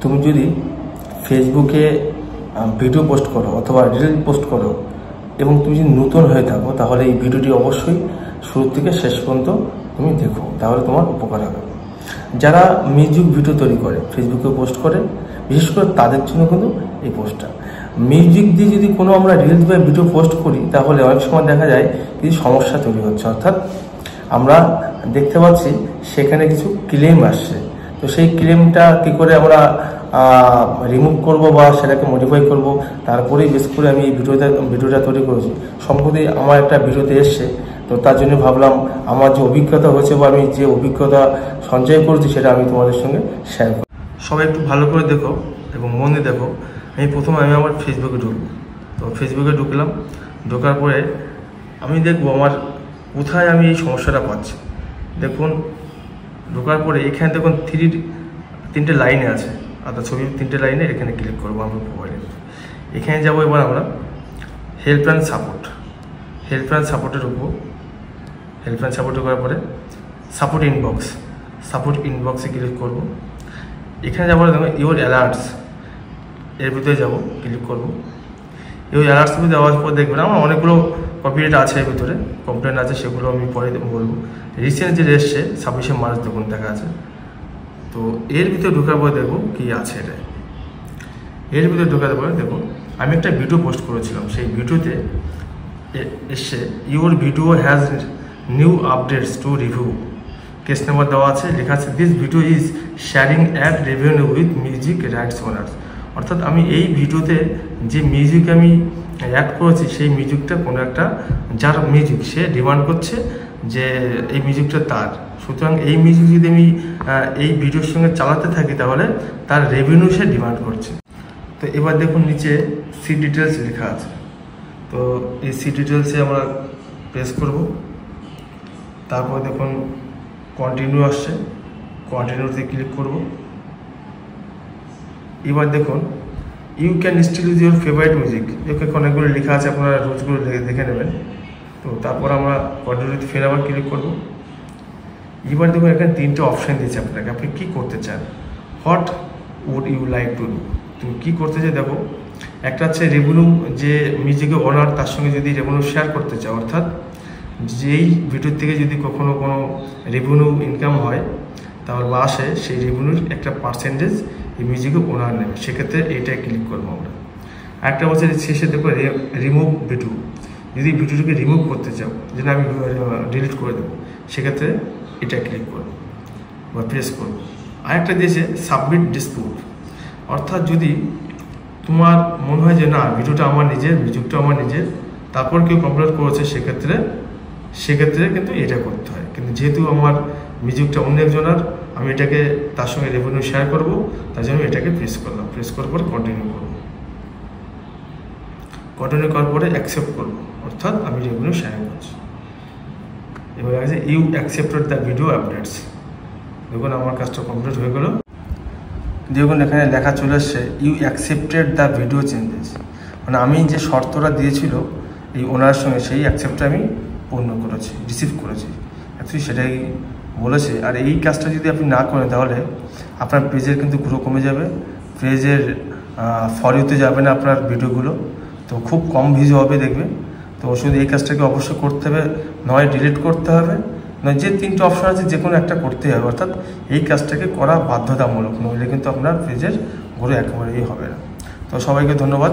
তুমি যদি ফেসবুকে ভিডিও পোস্ট করো অথবা রিল পোস্ট করো এবং তুমি যদি নতুন হয়ে থাকো, তাহলে এই ভিডিওটি অবশ্যই শুরু থেকে শেষ পর্যন্ত তুমি দেখো, তাহলে তোমার উপকার হবে। যারা মিউজিক ভিডিও তৈরি করে, ফেসবুকে পোস্ট করে, বিশেষ করে তাদের জন্য কিন্তু এই পোস্টটা। মিউজিক দিয়ে যদি কোনো আমরা রিলস বা ভিডিও পোস্ট করি, তাহলে অনেক সময় দেখা যায় কিছু সমস্যা তৈরি হচ্ছে। অর্থাৎ আমরা দেখতে পাচ্ছি সেখানে কিছু ক্লেম আসছে, তো সেই ক্লেমটা কী করে আমরা রিমুভ করব বা সেটাকে মডিফাই করব, তারপরেই বেশ করে আমি এই ভিডিওটা তৈরি করেছি। সম্প্রতি আমার একটা ভিডিওতে এসছে, তো তার জন্য ভাবলাম আমার যে অভিজ্ঞতা হয়েছে বা আমি যে অভিজ্ঞতা সঞ্চয় করেছি সেটা আমি তোমাদের সঙ্গে শেয়ার করি। সবাই একটু ভালো করে দেখো এবং মনে দেখো। প্রথমে আমি আমার ফেসবুকে ঢুকবো, তো ফেসবুকে ঢুকলাম। ঢোকার পরে আমি দেখবো আমার কোথায় আমি এই সমস্যাটা পাচ্ছি। দেখুন, ঢোকার পরে এখানে দেখুন তিনটে লাইনে আছে, অর্থাৎ ছবির 3টে লাইনে এখানে ক্লিক করবো আমার মোবাইলে। এখানে যাবো এবার আমরা হেল্প অ্যান্ড সাপোর্টে ঢুকবো। হেল্প অ্যান্ড সাপোর্ট ঢোকার পরে সাপোর্ট ইনবক্সে ক্লিক করবো। এখানে যাবো দেখো ইউর অ্যালার্টস, এর ভিতরে যাবো, ক্লিক করবো। ইউর অ্যালার্টস ভিতরে যাওয়ার পর দেখবেন আমার অনেকগুলো কপিরাইট আছে, এর ভিতরে কমপ্লেন আছে, সেগুলো আমি পরে বলবো। রিসেন্ট যে এসছে 26শে মার্চ দেখুন দেখা আছে। তো এর ভিতরে ঢোকার পরে দেখবো কি আছে এটা। এর ভিতরে ঢোকার পরে দেখো আমি একটা ভিডিও পোস্ট করেছিলাম, সেই ভিডিওতে এসছে your video has new updates to review. Case number দেওয়া আছে, লেখা আছে this video is sharing add revenue with music rights owners. অর্থাৎ আমি এই ভিডিওতে যে মিউজিক আমি অ্যাড করেছি, সেই মিউজিকটা কোনো একটা যার মিউজিক সে ডিমান্ড করছে যে এই মিউজিকটা তার। সুতরাং এই মিউজিক যদি আমি এই ভিডিওর সঙ্গে চালাতে থাকি, তাহলে তার রেভিনিউ সে ডিমান্ড করছে। তো এবার দেখুন নিচে সি ডিটেলস লেখা আছে, তো এই সি ডিটেলসে আমরা প্রেস করব। তারপর দেখুন কন্টিনিউ আসছে, কন্টিনিউতে ক্লিক করব। এবার দেখুন you can still use your favourite music, এখানে অনেকগুলো লেখা আছে, আপনারা রুলসগুলো দেখে নেবেন। তো তারপর আমরা কন্টিনিউতে ফের আবার ক্লিক করব। এবার দেখুন এখানে 3টে অপশান দিয়েছে আপনাকে, আপনি কী করতে চান। What would you like to do, তুমি কী করতে চাই দেখো। একটা হচ্ছে রেভিনিউ, যে মিউজিকের ওনার তার সঙ্গে যদি রেভিনিউ শেয়ার করতে চাও, অর্থাৎ যেই ভিডিওর থেকে যদি কখনো কোনো রেভিনিউ ইনকাম হয় তাহলে বা আসে, সেই রেভিনিউর একটা পার্সেন্টেজ এই মিউজিকের ওনার নেবে, সেক্ষেত্রে এইটাই ক্লিক করবো আমরা। আরেকটা বলছে শেষে দেখো রিমুভ ভিডিও, যদি ভিডিওটাকে রিমুভ করতে চাও, যেটা আমি ডিলিট করে দেবো, সেক্ষেত্রে এটা ক্লিক করবো বা প্রেস করবো। আরেকটা দিয়েছে সাবমিট ডিসপিউট, অর্থাৎ যদি তোমার মনে হয় যে না ভিডিওটা আমার নিজের, মিউজিকটা আমার নিজের, তারপর কেউ কমপ্লেন করেছে, সেক্ষেত্রে কিন্তু এটা করতে হয়। কিন্তু যেহেতু আমার মিউজিকটা অন্য একজনের, আমি এটাকে তার সঙ্গে রেভিনিউ শেয়ার করবো, তার জন্য এটাকে প্রেস করলাম। প্রেস করার পরে কন্টিনিউ করবো। কন্টিনিউ করার পরে অ্যাকসেপ্ট করবো, অর্থাৎ আমি রেভিনিউ শেয়ার করছি। এবার আছে you accepted the video updates. দেখুন আমার কাজটা কমপ্লিট হয়ে গেল। দেখুন এখানে লেখা চলে এসছে you accepted the video changes, মানে আমি যে শর্তটা দিয়েছিল এই ওনার সঙ্গে, সেই অ্যাকসেপ্টটা আমি পূর্ণ করেছি, রিসিভ করেছি, অ্যাকচুয়ালি সেটাই বলেছে। আর এই কাজটা যদি আপনি না করেন, তাহলে আপনার পেজের কিন্তু গ্রো কমে যাবে, পেজের ফর ইউতে যাবে না আপনার ভিডিওগুলো, তো খুব কম ভিউ হবে দেখবে। তো শুধু এই কাজটাকে অবশ্যই করতে হবে, নয় ডিলিট করতে হবে, নয় যে 3টে অপশন আছে যে কোনো একটা করতে হবে। অর্থাৎ এই কাজটাকে করা বাধ্যতামূলক, নইলে কিন্তু আপনার পেজের গ্রো একেবারেই হবে না। তো সবাইকে ধন্যবাদ।